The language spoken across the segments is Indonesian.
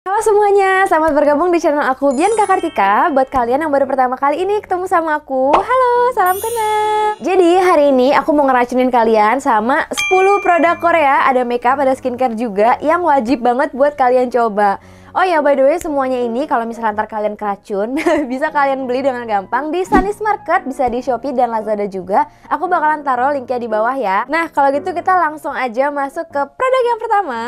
Halo semuanya, selamat bergabung di channel aku Bianca Kartika. Buat kalian yang baru pertama kali ini ketemu sama aku, halo, salam kenal. Jadi hari ini aku mau ngeracunin kalian sama 10 produk Korea. Ada makeup, ada skincare juga yang wajib banget buat kalian coba. Oh ya, by the way, semuanya ini kalau misalnya ntar kalian keracun bisa kalian beli dengan gampang di Sunnis Market, bisa di Shopee dan Lazada juga. Aku bakalan taruh linknya di bawah ya. Nah, kalau gitu kita langsung aja masuk ke produk yang pertama.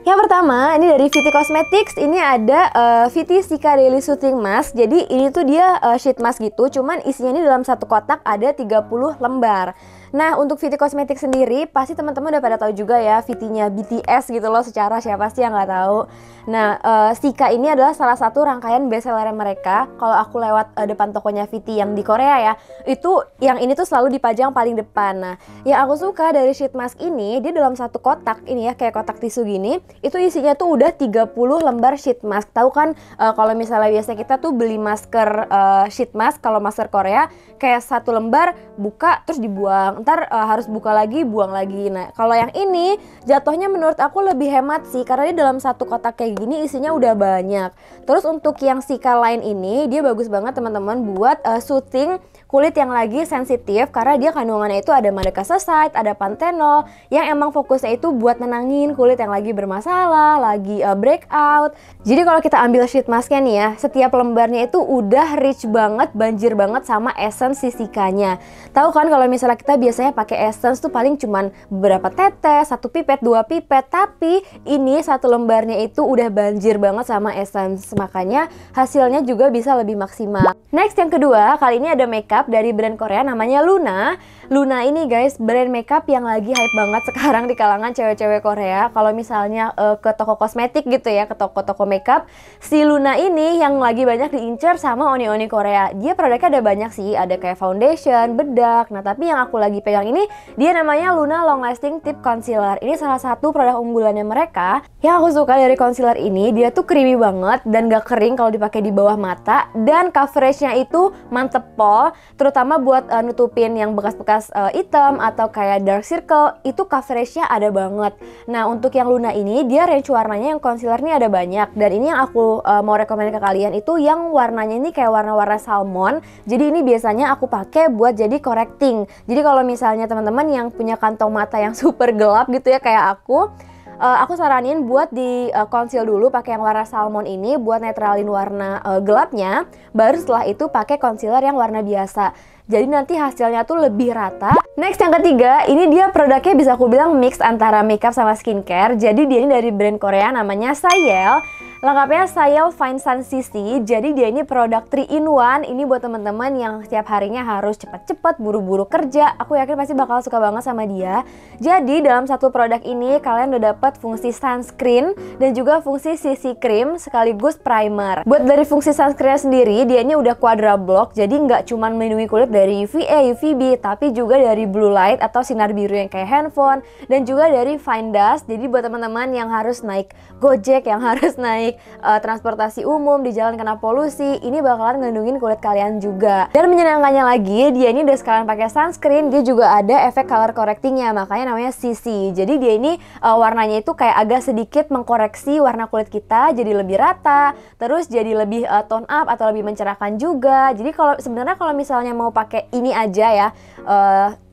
Yang pertama, ini dari VT Cosmetics. Ini ada VT Cica Daily Soothing Mask. Jadi ini tuh dia sheet mask gitu, cuman isinya ini dalam satu kotak ada 30 lembar. Nah, untuk VT Cosmetics sendiri pasti teman-teman udah pada tahu juga ya, VT-nya BTS gitu loh, secara siapa sih yang nggak tahu. Nah, Cica ini adalah salah satu rangkaian bestseller mereka. Kalau aku lewat depan tokonya VT yang di Korea ya, itu yang ini tuh selalu dipajang paling depan. Nah, yang aku suka dari sheet mask ini, dia dalam satu kotak ini ya, kayak kotak tisu gini, itu isinya tuh udah 30 lembar sheet mask. Tahu kan kalau misalnya biasa kita tuh beli masker sheet mask, kalau masker Korea kayak satu lembar buka terus dibuang, ntar harus buka lagi, buang lagi. Nah, kalau yang ini jatuhnya menurut aku lebih hemat sih, karena dia dalam satu kotak kayak gini isinya udah banyak. Terus untuk yang Cica line ini, dia bagus banget teman-teman buat soothing kulit yang lagi sensitif, karena dia kandungannya itu ada madecassoside, ada panthenol, yang emang fokusnya itu buat nenangin kulit yang lagi bermasalah, lagi breakout. Jadi kalau kita ambil sheet masknya nih ya, setiap lembarnya itu udah rich banget, banjir banget sama essence si Cica-nya. Tahu kan kalau misalnya kita biasanya pakai essence tuh paling cuman beberapa tetes, 1 pipet, 2 pipet, tapi ini satu lembarnya itu udah banjir banget sama essence, makanya hasilnya juga bisa lebih maksimal. Next, yang kedua, kali ini ada makeup dari brand Korea namanya Luna. Luna ini guys, brand makeup yang lagi hype banget sekarang di kalangan cewek-cewek Korea. Kalau misalnya ke toko kosmetik gitu ya, ke toko-toko makeup, si Luna ini yang lagi banyak diincar sama oni-oni Korea. Dia produknya ada banyak sih, ada kayak foundation, bedak. Nah, tapi yang aku lagi pegang ini, dia namanya Luna Long Lasting Tip Concealer. Ini salah satu produk unggulannya mereka. Yang aku suka dari concealer ini, dia tuh creamy banget dan gak kering kalau dipakai di bawah mata, dan coveragenya itu mantep pol, terutama buat nutupin yang bekas-bekas hitam atau kayak dark circle, itu coveragenya ada banget. Nah, untuk yang Luna ini, dia range warnanya yang concealer ini ada banyak, dan ini yang aku mau rekomend ke kalian itu yang warnanya ini kayak warna-warna salmon. Jadi ini biasanya aku pakai buat jadi correcting. Jadi kalau misalnya teman-teman yang punya kantong mata yang super gelap gitu ya kayak aku saranin buat di conceal dulu pakai yang warna salmon ini buat netralin warna gelapnya, baru setelah itu pakai concealer yang warna biasa. Jadi nanti hasilnya tuh lebih rata. Next, yang ketiga, ini dia produknya bisa aku bilang mix antara makeup sama skincare. Jadi dia ini dari brand Korea namanya Syel. Lengkapnya Syel Fine Sun CC. Jadi dia ini produk 3-in-1. Ini buat teman-teman yang setiap harinya harus cepet-cepet, buru-buru kerja. Aku yakin pasti bakal suka banget sama dia. Jadi dalam satu produk ini kalian udah dapat fungsi sunscreen dan juga fungsi CC cream sekaligus primer. Buat dari fungsi sunscreen sendiri, dia ini udah quadra block. Jadi nggak cuma melindungi kulit dari UVA, UVB, tapi juga dari blue light atau sinar biru yang kayak handphone, dan juga dari fine dust. Jadi buat teman-teman yang harus naik Gojek, yang harus naik transportasi umum di jalan kena polusi, ini bakalan ngelindungin kulit kalian juga. Dan menyenangkannya lagi, dia ini udah sekalian pakai sunscreen, dia juga ada efek color correctingnya, makanya namanya CC. Jadi dia ini warnanya itu kayak agak sedikit mengkoreksi warna kulit kita jadi lebih rata, terus jadi lebih tone up atau lebih mencerahkan juga. Jadi kalau sebenarnya kalau misalnya mau pakai ini aja ya,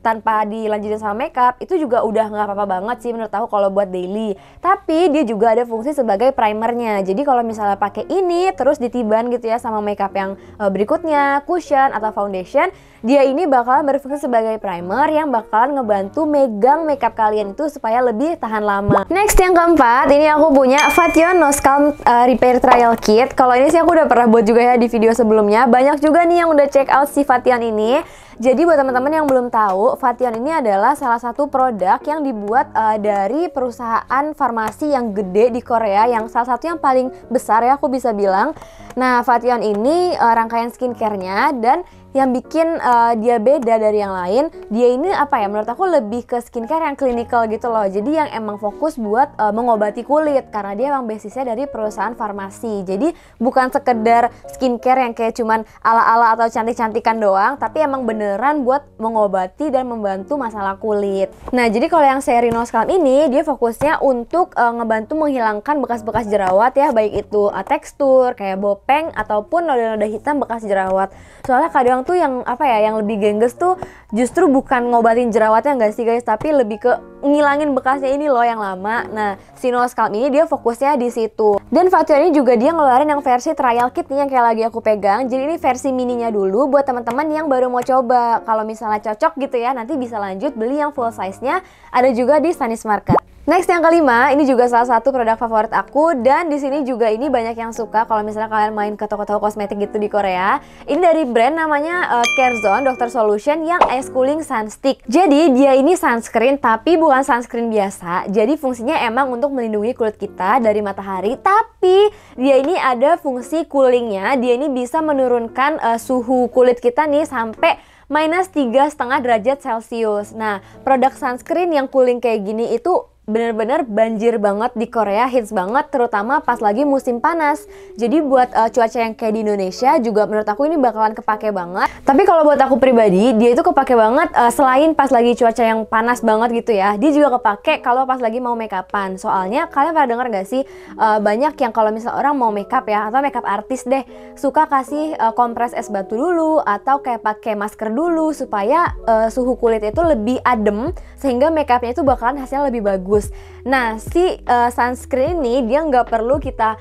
tanpa dilanjutin sama makeup, itu juga udah nggak apa-apa banget sih menurut aku kalau buat daily. Tapi dia juga ada fungsi sebagai primernya. Jadi kalau misalnya pakai ini terus ditiban gitu ya sama makeup yang berikutnya, cushion atau foundation, dia ini bakalan berfungsi sebagai primer yang bakalan ngebantu megang makeup kalian itu supaya lebih tahan lama. Next, yang keempat, ini aku punya Vatheon No Scalp Repair Trial Kit. Kalau ini sih aku udah pernah buat juga ya di video sebelumnya. Banyak juga nih yang udah check out si Vatheon ini. Jadi buat teman-teman yang belum tahu, Vatheon ini adalah salah satu produk yang dibuat dari perusahaan farmasi yang gede di Korea, yang salah satu yang paling besar ya aku bisa bilang. Nah, Vatheon ini rangkaian skincare-nya, dan yang bikin dia beda dari yang lain, dia ini apa ya, menurut aku lebih ke skincare yang klinikal gitu loh. Jadi yang emang fokus buat mengobati kulit, karena dia emang basisnya dari perusahaan farmasi. Jadi bukan sekedar skincare yang kayak cuman ala-ala atau cantik-cantikan doang, tapi emang beneran buat mengobati dan membantu masalah kulit. Nah, jadi kalau yang Serino Scalp ini, dia fokusnya untuk ngebantu menghilangkan bekas-bekas jerawat ya, baik itu tekstur kayak bopeng ataupun noda-noda hitam bekas jerawat. Soalnya kadang tuh yang apa ya, yang lebih gengges tuh justru bukan ngobatin jerawatnya enggak sih guys, tapi lebih ke ngilangin bekasnya ini loh yang lama. Nah, Sino Scalp ini dia fokusnya di situ. Dan Fatio ini juga dia ngeluarin yang versi trial kit nih yang kayak lagi aku pegang. Jadi ini versi mininya dulu buat teman-teman yang baru mau coba. Kalau misalnya cocok gitu ya, nanti bisa lanjut beli yang full size-nya. Ada juga di Sanis Market. Next yang kelima, ini juga salah satu produk favorit aku, dan di sini juga ini banyak yang suka kalau misalnya kalian main ke toko-toko kosmetik gitu di Korea. Ini dari brand namanya Carzon Doctor Solution yang Ice Cooling Sun Stick. Jadi dia ini sunscreen tapi bukan sunscreen biasa. Jadi fungsinya emang untuk melindungi kulit kita dari matahari, tapi dia ini ada fungsi coolingnya. Dia ini bisa menurunkan suhu kulit kita nih sampai minus 3,5 derajat Celcius. Nah, produk sunscreen yang cooling kayak gini itu bener-bener banjir banget di Korea, hits banget terutama pas lagi musim panas. Jadi buat cuaca yang kayak di Indonesia juga menurut aku ini bakalan kepake banget. Tapi kalau buat aku pribadi, dia itu kepake banget selain pas lagi cuaca yang panas banget gitu ya. Dia juga kepake kalau pas lagi mau make upan. Soalnya kalian pernah denger gak sih banyak yang kalau misalnya orang mau make up ya, atau make up artis deh, suka kasih kompres es batu dulu atau kayak pakai masker dulu supaya suhu kulit itu lebih adem sehingga make upnya itu bakalan hasilnya lebih bagus. Nah, si sunscreen ini dia nggak perlu kita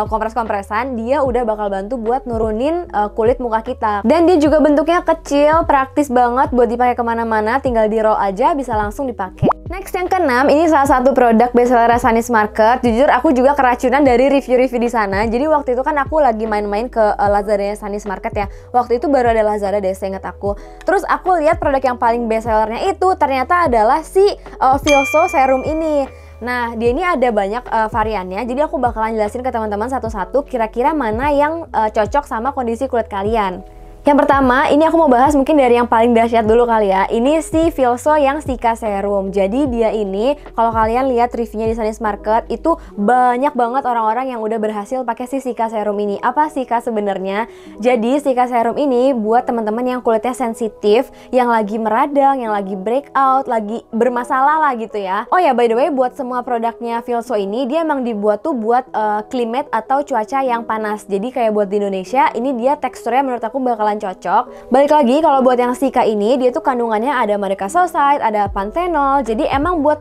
kompres-kompresan, dia udah bakal bantu buat nurunin kulit muka kita. Dan dia juga bentuknya kecil, praktis banget buat dipakai kemana-mana, tinggal di roll aja bisa langsung dipakai. Next yang keenam, ini salah satu produk bestseller Sanis Market. Jujur aku juga keracunan dari review-review di sana. Jadi waktu itu kan aku lagi main-main ke Lazada Sanis Market ya. Waktu itu baru ada Lazada deh, seingat aku. Terus aku lihat produk yang paling bestsellernya itu ternyata adalah si Filso Serum ini. Nah, dia ini ada banyak variannya. Jadi aku bakalan jelasin ke teman-teman satu-satu kira-kira mana yang cocok sama kondisi kulit kalian. Yang pertama, ini aku mau bahas mungkin dari yang paling dahsyat dulu kali ya. Ini si Filso yang Cica Serum. Jadi dia ini, kalau kalian lihat reviewnya di Sanis Market, itu banyak banget orang-orang yang udah berhasil pakai si Cica Serum ini. Apa Cica sebenarnya? Jadi Cica Serum ini buat teman-teman yang kulitnya sensitif, yang lagi meradang, yang lagi breakout, lagi bermasalah lah gitu ya. Oh ya, by the way, buat semua produknya Filso ini, dia emang dibuat tuh buat climate atau cuaca yang panas. Jadi kayak buat di Indonesia, ini dia teksturnya menurut aku bakalan cocok. Balik lagi kalau buat yang Cica ini, dia tuh kandungannya ada marikasoside, ada panthenol. Jadi emang buat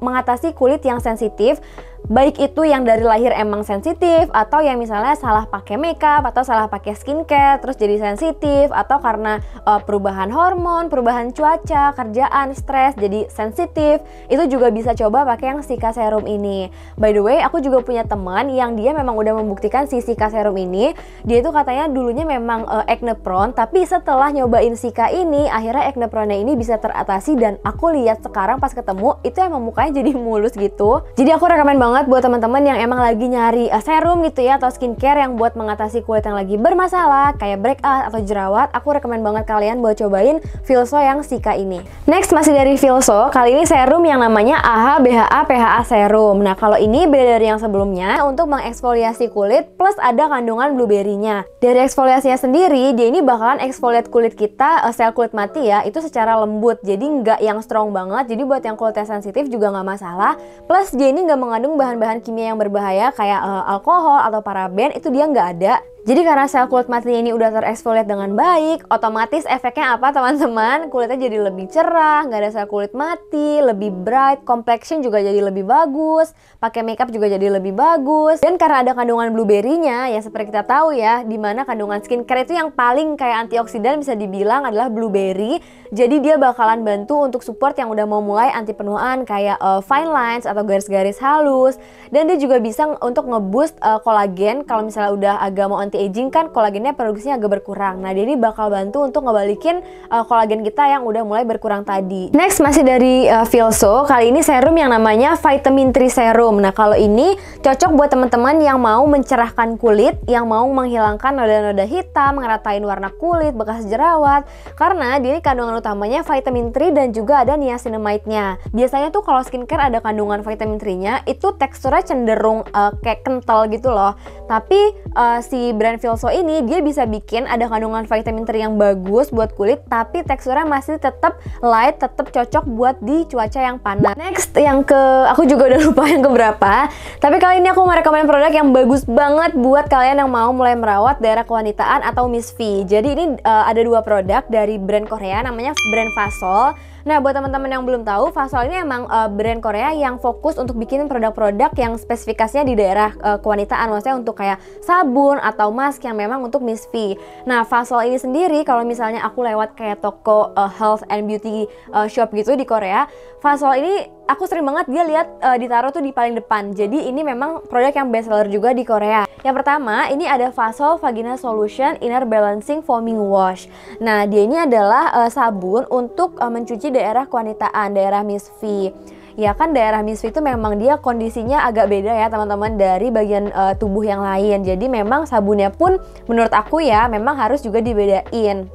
mengatasi kulit yang sensitif, baik itu yang dari lahir emang sensitif, atau yang misalnya salah pakai makeup atau salah pakai skincare terus jadi sensitif, atau karena perubahan hormon, perubahan cuaca, kerjaan, stres jadi sensitif, itu juga bisa coba pakai yang Cica Serum ini. By the way, aku juga punya teman yang dia memang udah membuktikan si Cica Serum ini. Dia itu katanya dulunya memang acne prone, tapi setelah nyobain Cica ini akhirnya acne prone ini bisa teratasi, dan aku lihat sekarang pas ketemu itu emang mukanya jadi mulus gitu. Jadi aku rekomen banget buat teman-teman yang emang lagi nyari serum gitu ya, atau skincare yang buat mengatasi kulit yang lagi bermasalah kayak breakout atau jerawat. Aku rekomen banget kalian buat cobain Filso yang Cica ini. Next, masih dari Filso, kali ini serum yang namanya AHA BHA PHA Serum. Nah, kalau ini beda dari yang sebelumnya, untuk mengeksfoliasi kulit plus ada kandungan blueberry-nya. Dari eksfoliasinya sendiri, dia ini bakalan eksfoliat kulit kita, sel kulit mati ya, itu secara lembut, jadi nggak yang strong banget. Jadi buat yang kulitnya sensitif juga nggak masalah. Plus dia ini nggak mengandung bahan-bahan kimia yang berbahaya kayak alkohol atau paraben, itu dia nggak ada. Jadi karena sel kulit matinya ini udah tereksfoliat dengan baik, otomatis efeknya apa teman-teman? Kulitnya jadi lebih cerah, nggak ada sel kulit mati, lebih bright, complexion juga jadi lebih bagus, pakai makeup juga jadi lebih bagus. Dan karena ada kandungan blueberry-nya, ya seperti kita tahu ya, dimana kandungan skincare itu yang paling kayak antioksidan bisa dibilang adalah blueberry. Jadi dia bakalan bantu untuk support yang udah mau mulai anti penuaan kayak fine lines atau garis-garis halus. Dan dia juga bisa untuk ngeboost kolagen kalau misalnya udah agak mau anti anti-aging kan kolagennya produksinya agak berkurang. Nah, dia ini bakal bantu untuk ngebalikin kolagen kita yang udah mulai berkurang tadi. Next, masih dari Filso. Kali ini serum yang namanya Vitamin 3 Serum. Nah, kalau ini cocok buat teman-teman yang mau mencerahkan kulit, yang mau menghilangkan noda-noda hitam, ngeratain warna kulit, bekas jerawat. Karena dia ini kandungan utamanya vitamin 3 dan juga ada niacinamide-nya. Biasanya tuh kalau skincare ada kandungan vitamin 3-nya, itu teksturnya cenderung kayak kental gitu loh. Tapi si brand Filso ini dia bisa bikin ada kandungan vitamin 3 yang bagus buat kulit, tapi teksturnya masih tetap light, tetap cocok buat di cuaca yang panas. Next, yang aku juga udah lupa yang keberapa. Tapi kali ini aku mau rekomen produk yang bagus banget buat kalian yang mau mulai merawat daerah kewanitaan atau Miss V. Jadi ini ada 2 produk dari brand Korea, namanya brand Fasol. Nah, buat teman-teman yang belum tahu, Fasol ini emang brand Korea yang fokus untuk bikin produk-produk yang spesifikasinya di daerah kewanitaan, maksudnya untuk kayak sabun atau mask yang memang untuk Miss V. Nah, Fasol ini sendiri kalau misalnya aku lewat kayak toko health and beauty shop gitu di Korea, Fasol ini aku sering banget dia lihat ditaruh tuh di paling depan. Jadi ini memang produk yang best seller juga di Korea. Yang pertama, ini ada Fasol Vagina Solution Inner Balancing Foaming Wash. Nah, dia ini adalah sabun untuk mencuci daerah kewanitaan, daerah Miss V. Ya kan daerah Miss V itu memang dia kondisinya agak beda ya teman-teman dari bagian tubuh yang lain. Jadi memang sabunnya pun menurut aku ya memang harus juga dibedain.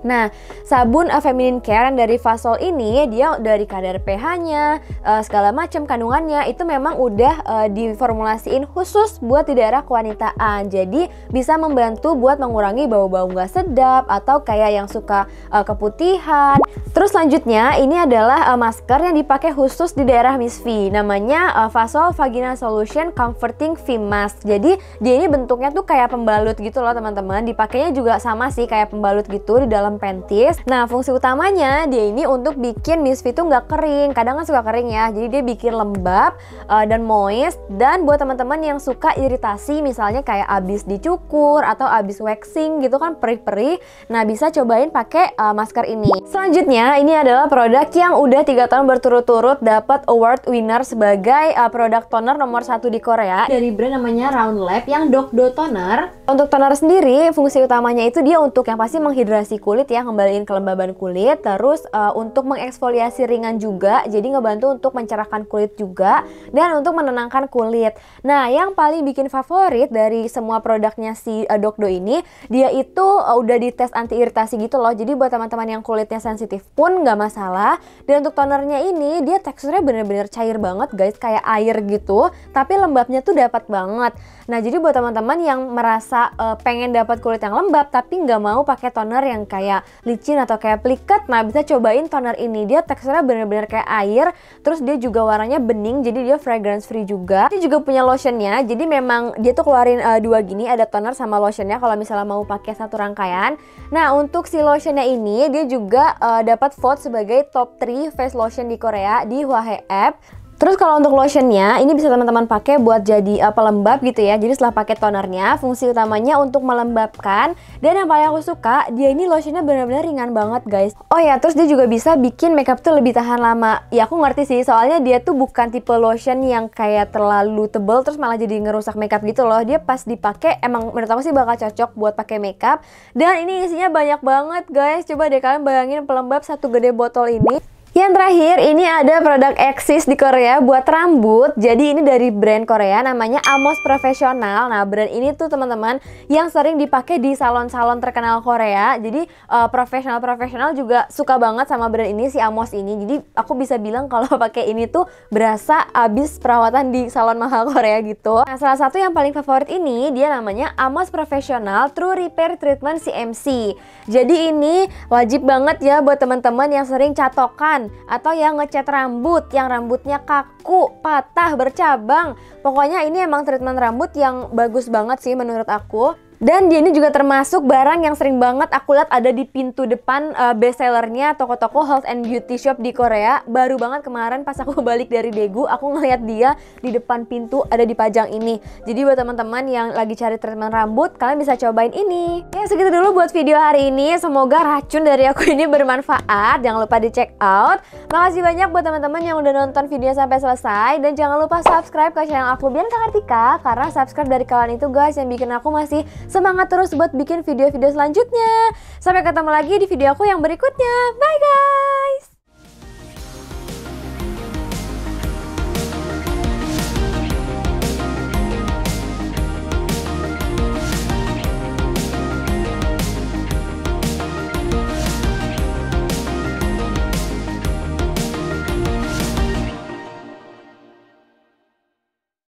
Nah, sabun feminine care yang dari Fasol ini dia dari kadar pH-nya, segala macam kandungannya itu memang udah diformulasiin khusus buat di daerah kewanitaan. Jadi bisa membantu buat mengurangi bau-bau nggak sedap atau kayak yang suka keputihan. Terus selanjutnya ini adalah masker yang dipakai khusus di daerah Miss V. Namanya Fasol Vagina Solution Comforting V Mask. Jadi dia ini bentuknya tuh kayak pembalut gitu loh teman-teman. Dipakainya juga sama sih kayak pembalut gitu di dalam panties. Nah, fungsi utamanya dia ini untuk bikin Miss V tuh nggak kering. Kadang kan suka kering ya, jadi dia bikin lembab dan moist. Dan buat teman-teman yang suka iritasi, misalnya kayak abis dicukur atau abis waxing gitu kan perih-perih, nah bisa cobain pakai masker ini. Selanjutnya ini adalah produk yang udah 3 tahun berturut-turut dapat award winner sebagai produk toner nomor 1 di Korea dari brand namanya Round Lab yang Dokdo Toner. Untuk toner sendiri fungsi utamanya itu dia untuk yang pasti menghidrasi kulit ya, ngembaliin kelembaban kulit, terus untuk mengeksfoliasi ringan juga, jadi ngebantu untuk mencerahkan kulit juga, dan untuk menenangkan kulit. Nah, yang paling bikin favorit dari semua produknya si Dokdo ini, dia itu udah dites anti iritasi gitu loh, jadi buat teman-teman yang kulitnya sensitif pun nggak masalah. Dan untuk tonernya ini, dia teksturnya bener-bener cair banget guys, kayak air gitu, tapi lembabnya tuh dapat banget. Nah, jadi buat teman-teman yang merasa pengen dapat kulit yang lembab, tapi nggak mau pakai toner yang kayak licin atau kayak pliket, nah bisa cobain toner ini. Dia teksturnya bener-bener kayak air, terus dia juga warnanya bening, jadi dia fragrance free juga. Dia juga punya lotionnya, jadi memang dia tuh keluarin 2 gini, ada toner sama lotionnya kalau misalnya mau pakai satu rangkaian. Nah, untuk si lotionnya ini dia juga dapat vote sebagai top 3 face lotion di Korea di Hwae app. Terus kalau untuk lotionnya, ini bisa teman-teman pakai buat jadi pelembab gitu ya. Jadi setelah pakai tonernya, fungsi utamanya untuk melembabkan. Dan yang paling aku suka, dia ini lotionnya benar-benar ringan banget guys. Oh ya, terus dia juga bisa bikin makeup tuh lebih tahan lama. Ya aku ngerti sih, soalnya dia tuh bukan tipe lotion yang kayak terlalu tebal terus malah jadi ngerusak makeup gitu loh. Dia pas dipakai emang menurut aku sih bakal cocok buat pakai makeup. Dan ini isinya banyak banget guys. Coba deh kalian bayangin pelembab satu gede botol ini. Yang terakhir ini ada produk Exist di Korea buat rambut. Jadi ini dari brand Korea namanya Amos Professional. Nah, brand ini tuh teman-teman yang sering dipakai di salon-salon terkenal Korea. Jadi profesional juga suka banget sama brand ini, si Amos ini. Jadi aku bisa bilang kalau pakai ini tuh berasa abis perawatan di salon mahal Korea gitu. Nah, salah satu yang paling favorit ini dia namanya Amos Professional True Repair Treatment CMC. Jadi ini wajib banget ya buat teman-teman yang sering catokan atau yang ngecat rambut, yang rambutnya kaku, patah, bercabang. Pokoknya ini emang treatment rambut yang bagus banget sih menurut aku. Dan dia ini juga termasuk barang yang sering banget aku lihat ada di pintu depan bestsellernya toko-toko health and beauty shop di Korea. Baru banget kemarin pas aku balik dari Daegu, aku ngeliat dia di depan pintu ada dipajang ini. Jadi buat teman-teman yang lagi cari treatment rambut, kalian bisa cobain ini. Ya segitu dulu buat video hari ini. Semoga racun dari aku ini bermanfaat. Jangan lupa di check out. Makasih banyak buat teman-teman yang udah nonton videonya sampai selesai. Dan jangan lupa subscribe ke channel aku Bianca Kartika, karena subscribe dari kalian itu guys yang bikin aku masih Semangat terus buat bikin video-video selanjutnya. Sampai ketemu lagi di video aku yang berikutnya. Bye guys!